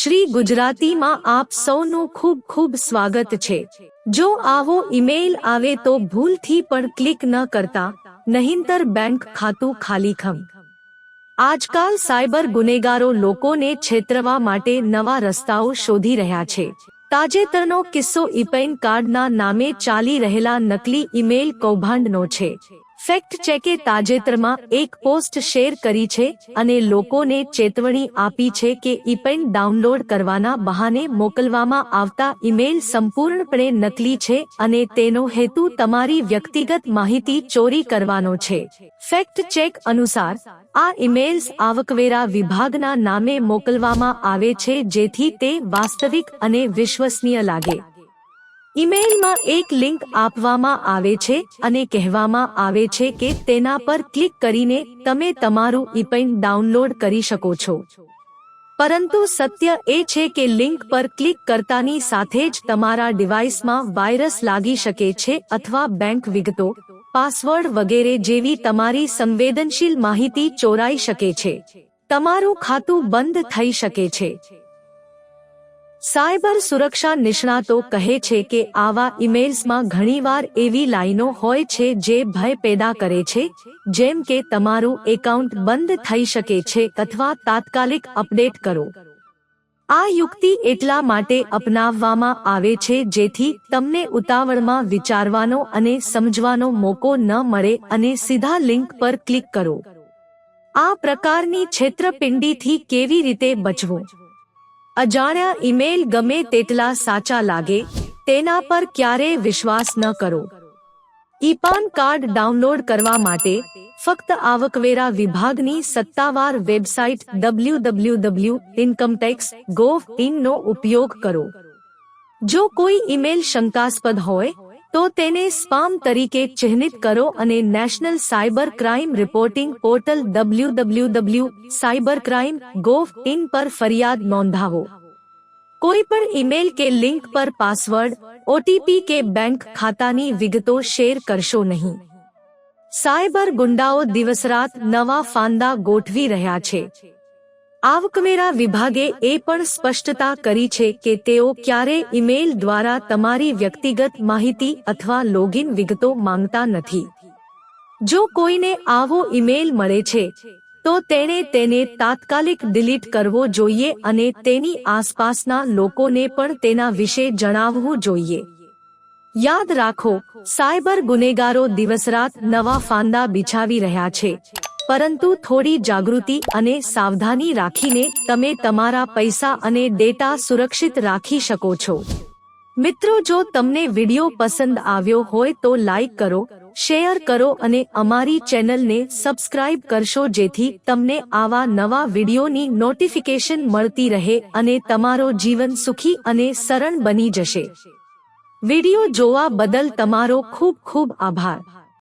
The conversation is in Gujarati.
શ્રી ગુજરાતીમાં આપ સૌનું ખૂબ ખૂબ સ્વાગત છે। જો આવો ઈમેલ આવે તો ભૂલથી પણ ક્લિક ન કરતા, નહીંતર બેંક ખાતું ખાલીખમ। આજકાલ સાયબર ગુનેગારો લોકોને છેતરવા માટે નવા રસ્તાઓ શોધી રહ્યા છે। તાજેતરનો કિસ્સો ઈપેન કાર્ડના નામે ચાલી રહેલા નકલી ઈમેલ કૌભાંડનો છે। ફેક્ટ ચેકે તાજેતરમાં એક પોસ્ટ શેર કરી છે અને લોકોને ચેતવણી આપી છે કે ઈપેન ડાઉનલોડ કરવાના બહાને મોકલવામાં આવતા ઈમેલ સંપૂર્ણપણે નકલી છે અને તેનો હેતુ તમારી વ્યક્તિગત માહિતી ચોરી કરવાનો છે। ફેક્ટ ચેક અનુસાર આ ઈમેલ્સ આવકવેરા વિભાગના નામે મોકલવામાં આવે છે જેથી તે વાસ્તવિક અને વિશ્વસનીય લાગે। ઈમેલમાં એક લિંક આપવામાં આવે છે અને કહેવામાં આવે છે કે તેના પર ક્લિક કરીને તમે તમારું ઈપેન ડાઉનલોડ કરી શકો છો। પરંતુ સત્ય એ છે કે લિંક પર ક્લિક કરતાની સાથે જ તમારા ડિવાઇસમાં વાયરસ લાગી શકે છે અથવા બેંક વિગતો, પાસવર્ડ વગેરે જેવી તમારી સંવેદનશીલ માહિતી ચોરાઈ શકે છે। તમારું ખાતું બંધ થઈ શકે છે। સાયબર સુરક્ષા નિષ્ણાતો કહે છે કે આવા ઈમેલ્સમાં ઘણીવાર એવી લાઈનો હોય છે જે ભય પેદા કરે છે, જેમ કે તમારું એકાઉન્ટ બંધ થઈ શકે છે અથવા તાત્કાલિક અપડેટ કરો। આ યુક્તિ એટલા માટે અપનાવવામાં આવે છે જેથી તમને ઉતાવળમાં વિચારવાનો અને સમજવાનો મોકો ન મળે અને સીધા લિંક પર ક્લિક કરો। આ પ્રકારની છેતરપિંડીથી કેવી રીતે બચવું? અજાણ્યા ઈમેલ ગમે તેટલા સાચા લાગે, તેના પર ક્યારેય વિશ્વાસ ન કરો। ઈપેન કાર્ડ ડાઉનલોડ કરવા માટે ફક્ત આવકવેરા વિભાગની સત્તાવાર વેબસાઇટ www.incometax.gov.in નો ઉપયોગ કરો। જો કોઈ ઈમેલ શંકાસ્પદ હોય તો તેને સ્પામ તરીકે ચિહ્નિત કરો અને national cyber crime reporting portal www.cybercrime.gov.in પર ફરિયાદ નોંધાવો। કોઈ પણ ઈમેલ કે લિંક પર પાસવર્ડ, ઓટીપી કે બેંક ખાતાની વિગતો શેર કરશો નહીં। સાયબર ગુંડાઓ દિવસરાત નવા ફાંદા ગોઠવી રહ્યા છે। આવકવેરા વિભાગે એ પણ સ્પષ્ટતા કરી છે કે તેઓ ક્યારેય ઈમેલ દ્વારા તમારી વ્યક્તિગત માહિતી અથવા લોગિન વિગતો માંગતા નથી। જો કોઈને આવો ઈમેલ મળે છે તો તેણે તેને તાત્કાલિક ડિલીટ કરવો જોઈએ અને તેની આસપાસના લોકોને પણ તેના વિશે જણાવવું જોઈએ। યાદ રાખો, સાયબર ગુનેગારો દિવસરાત નવા ફાંદા બિછાવી રહ્યા છે, પરંતુ થોડી જાગૃતિ અને સાવધાની રાખીને તમે તમારા પૈસા અને ડેટા સુરક્ષિત રાખી શકો છો। મિત્રો, જો તમને વિડિયો પસંદ આવ્યો હોય તો લાઈક કરો, શેર કરો અને અમારી ચેનલને સબસ્ક્રાઇબ કરશો જેથી તમને આવા નવા વિડિયોની નોટિફિકેશન મળતી રહે અને તમારો જીવન સુખી અને સરળ બની જશે। વિડિયો જોવા બદલ તમારો ખૂબ ખૂબ આભાર।